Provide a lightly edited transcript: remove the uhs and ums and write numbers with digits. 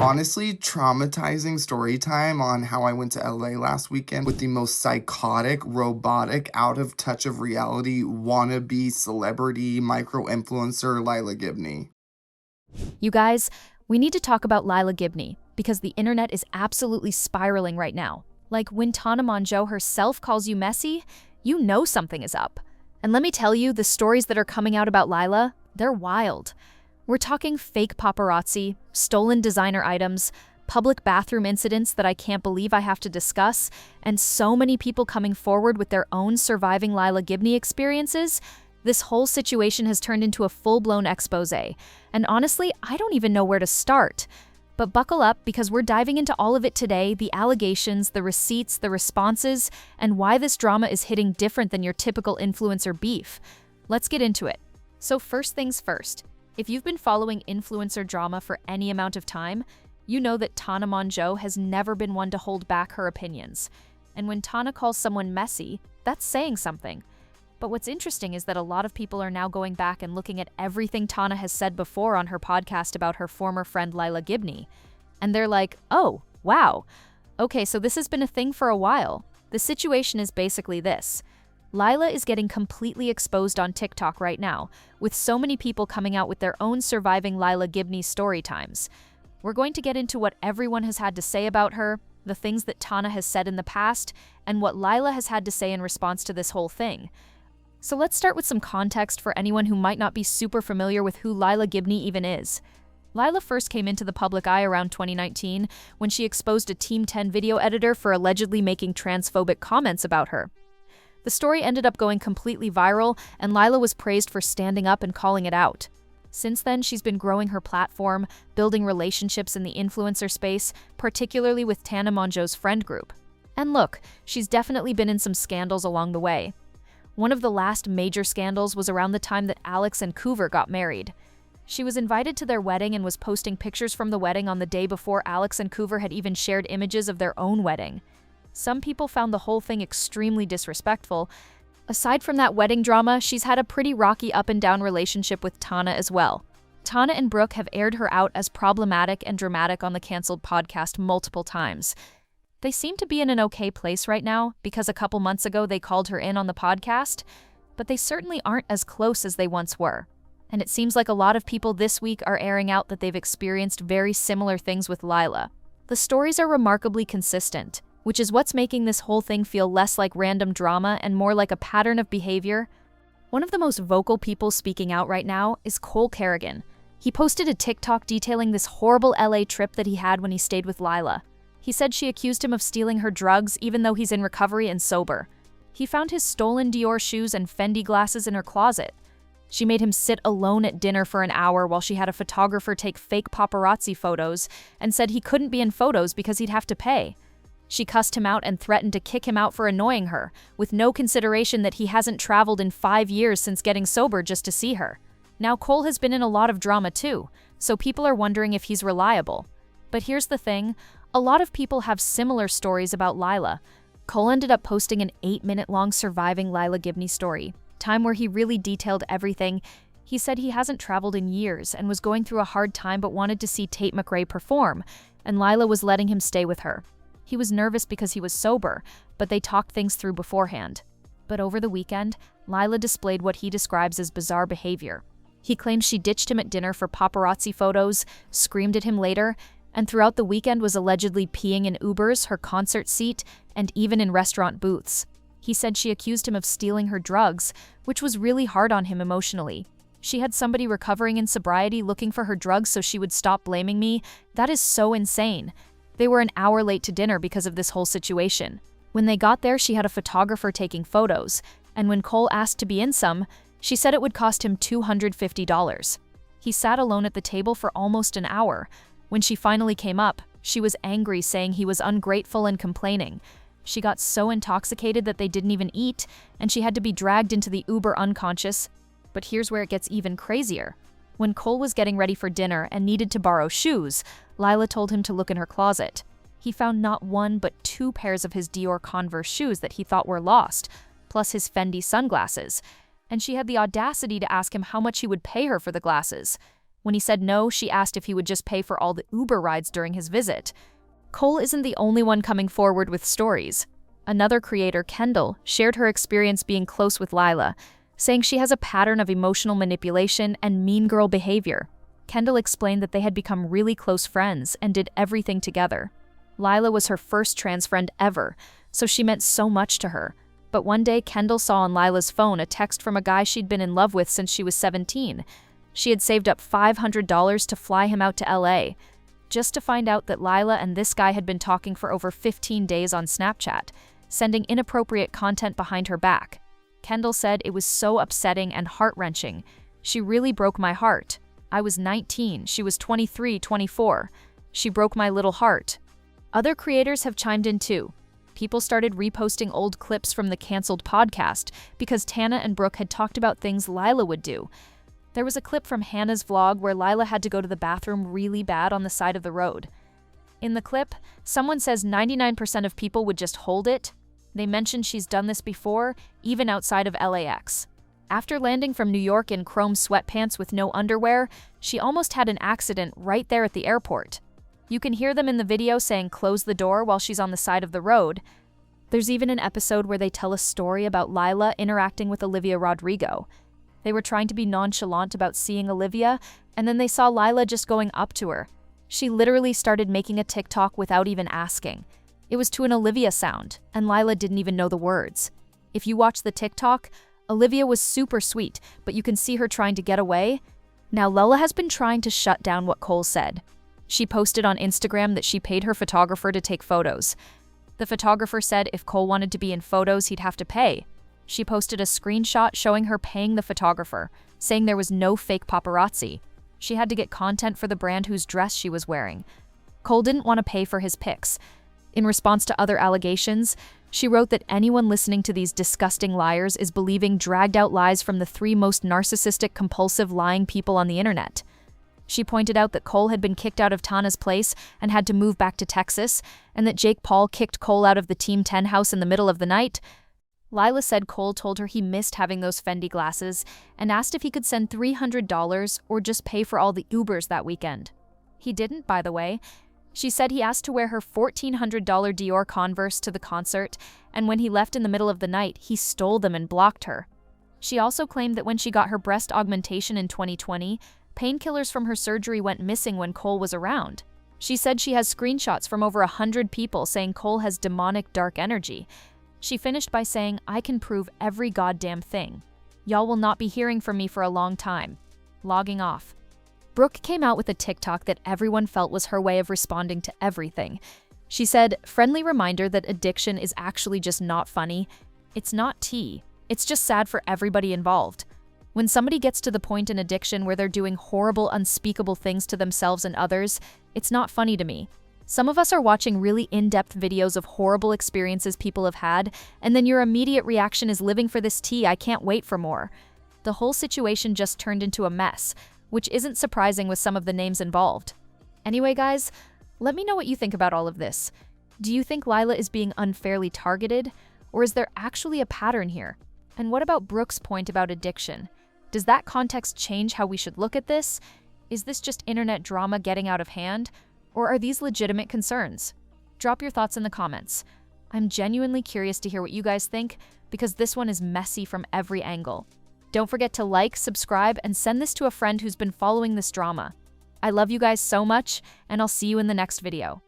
Honestly, traumatizing story time on how I went to LA last weekend with the most psychotic, robotic, out of touch of reality, wannabe celebrity micro-influencer LILAH Gibney. You guys, we need to talk about LILAH Gibney because the internet is absolutely spiraling right now. Like when Tana Mongeau herself calls you messy, you know something is up. And let me tell you, the stories that are coming out about LILAH, they're wild. We're talking fake paparazzi, stolen designer items, public bathroom incidents that I can't believe I have to discuss, and so many people coming forward with their own surviving LILAH Gibney experiences. This whole situation has turned into a full-blown expose, and honestly, I don't even know where to start. But buckle up because we're diving into all of it today, the allegations, the receipts, the responses, and why this drama is hitting different than your typical influencer beef. Let's get into it. So first things first, if you've been following influencer drama for any amount of time, you know that Tana Mongeau has never been one to hold back her opinions. And when Tana calls someone messy, that's saying something. But what's interesting is that a lot of people are now going back and looking at everything Tana has said before on her podcast about her former friend LILAH Gibney. And they're like, oh, wow. Okay, so this has been a thing for a while. The situation is basically this. LILAH is getting completely exposed on TikTok right now, with so many people coming out with their own surviving LILAH Gibney story times. We're going to get into what everyone has had to say about her, the things that Tana has said in the past, and what LILAH has had to say in response to this whole thing. So let's start with some context for anyone who might not be super familiar with who LILAH Gibney even is. LILAH first came into the public eye around 2019 when she exposed a Team 10 video editor for allegedly making transphobic comments about her. The story ended up going completely viral, and LILAH was praised for standing up and calling it out. Since then, she's been growing her platform, building relationships in the influencer space, particularly with Tana Mongeau's friend group. And look, she's definitely been in some scandals along the way. One of the last major scandals was around the time that Alex and Coover got married. She was invited to their wedding and was posting pictures from the wedding on the day before Alex and Coover had even shared images of their own wedding. Some people found the whole thing extremely disrespectful. Aside from that wedding drama, she's had a pretty rocky up and down relationship with Tana as well. Tana and Brooke have aired her out as problematic and dramatic on the canceled podcast multiple times. They seem to be in an okay place right now because a couple months ago they called her in on the podcast, but they certainly aren't as close as they once were. And it seems like a lot of people this week are airing out that they've experienced very similar things with LILAH. The stories are remarkably consistent, which is what's making this whole thing feel less like random drama and more like a pattern of behavior. One of the most vocal people speaking out right now is Carrigan. He posted a TikTok detailing this horrible LA trip that he had when he stayed with LILAH. He said she accused him of stealing her drugs even though he's in recovery and sober. He found his stolen Dior shoes and Fendi glasses in her closet. She made him sit alone at dinner for an hour while she had a photographer take fake paparazzi photos and said he couldn't be in photos because he'd have to pay. She cussed him out and threatened to kick him out for annoying her, with no consideration that he hasn't traveled in 5 years since getting sober just to see her. Now Cole has been in a lot of drama too, so people are wondering if he's reliable. But here's the thing, a lot of people have similar stories about LILAH. Cole ended up posting an 8-minute-long surviving LILAH Gibney story, time where he really detailed everything. He said he hasn't traveled in years and was going through a hard time but wanted to see Tate McRae perform, and LILAH was letting him stay with her. He was nervous because he was sober, but they talked things through beforehand. But over the weekend, LILAH displayed what he describes as bizarre behavior. He claims she ditched him at dinner for paparazzi photos, screamed at him later, and throughout the weekend was allegedly peeing in Ubers, her concert seat, and even in restaurant booths. He said she accused him of stealing her drugs, which was really hard on him emotionally. She had somebody recovering in sobriety looking for her drugs so she would stop blaming me. That is so insane. They were an hour late to dinner because of this whole situation. When they got there, she had a photographer taking photos, and when Cole asked to be in some, she said it would cost him $250. He sat alone at the table for almost an hour. When she finally came up, she was angry, saying he was ungrateful and complaining. She got so intoxicated that they didn't even eat, and she had to be dragged into the Uber unconscious. But here's where it gets even crazier. When Cole was getting ready for dinner and needed to borrow shoes, LILAH told him to look in her closet. He found not one but 2 pairs of his Dior Converse shoes that he thought were lost, plus his Fendi sunglasses. And she had the audacity to ask him how much he would pay her for the glasses. When he said no, she asked if he would just pay for all the Uber rides during his visit. Cole isn't the only one coming forward with stories. Another creator, Kendall, shared her experience being close with LILAH, saying she has a pattern of emotional manipulation and mean girl behavior. Kendall explained that they had become really close friends and did everything together. LILAH was her first trans friend ever, so she meant so much to her. But one day, Kendall saw on LILAH's phone a text from a guy she'd been in love with since she was 17. She had saved up $500 to fly him out to LA, just to find out that LILAH and this guy had been talking for over 15 days on Snapchat, sending inappropriate content behind her back. Kendall said it was so upsetting and heart-wrenching. She really broke my heart. I was 19, she was 23, 24. She broke my little heart. Other creators have chimed in too. People started reposting old clips from the canceled podcast because Tana and Brooke had talked about things LILAH would do. There was a clip from Hannah's vlog where LILAH had to go to the bathroom really bad on the side of the road. In the clip, someone says 99% of people would just hold it. They mentioned she's done this before, even outside of LAX. After landing from New York in chrome sweatpants with no underwear, she almost had an accident right there at the airport. You can hear them in the video saying close the door while she's on the side of the road. There's even an episode where they tell a story about LILAH interacting with Olivia Rodrigo. They were trying to be nonchalant about seeing Olivia, and then they saw LILAH just going up to her. She literally started making a TikTok without even asking. It was to an Olivia sound, and LILAH didn't even know the words. If you watch the TikTok, Olivia was super sweet, but you can see her trying to get away. Now LILAH has been trying to shut down what Cole said. She posted on Instagram that she paid her photographer to take photos. The photographer said if Cole wanted to be in photos, he'd have to pay. She posted a screenshot showing her paying the photographer, saying there was no fake paparazzi. She had to get content for the brand whose dress she was wearing. Cole didn't want to pay for his pics. In response to other allegations, she wrote that anyone listening to these disgusting liars is believing dragged-out lies from the 3 most narcissistic, compulsive, lying people on the internet. She pointed out that Cole had been kicked out of Tana's place and had to move back to Texas, and that Jake Paul kicked Cole out of the Team 10 house in the middle of the night. LILAH said Cole told her he missed having those Fendi glasses and asked if he could send $300 or just pay for all the Ubers that weekend. He didn't, by the way. She said he asked to wear her $1,400 Dior Converse to the concert, and when he left in the middle of the night, he stole them and blocked her. She also claimed that when she got her breast augmentation in 2020, painkillers from her surgery went missing when Cole was around. She said she has screenshots from over 100 people saying Cole has demonic dark energy. She finished by saying, "I can prove every goddamn thing. Y'all will not be hearing from me for a long time." Logging off. Brooke came out with a TikTok that everyone felt was her way of responding to everything. She said, "Friendly reminder that addiction is actually just not funny. It's not tea. It's just sad for everybody involved. When somebody gets to the point in addiction where they're doing horrible, unspeakable things to themselves and others, it's not funny to me. Some of us are watching really in-depth videos of horrible experiences people have had, and then your immediate reaction is living for this tea, I can't wait for more." The whole situation just turned into a mess, which isn't surprising with some of the names involved. Anyway, guys, let me know what you think about all of this. Do you think LILAH is being unfairly targeted, or is there actually a pattern here? And what about Brooke's point about addiction? Does that context change how we should look at this? Is this just internet drama getting out of hand, or are these legitimate concerns? Drop your thoughts in the comments. I'm genuinely curious to hear what you guys think, because this one is messy from every angle. Don't forget to like, subscribe, and send this to a friend who's been following this drama. I love you guys so much, and I'll see you in the next video.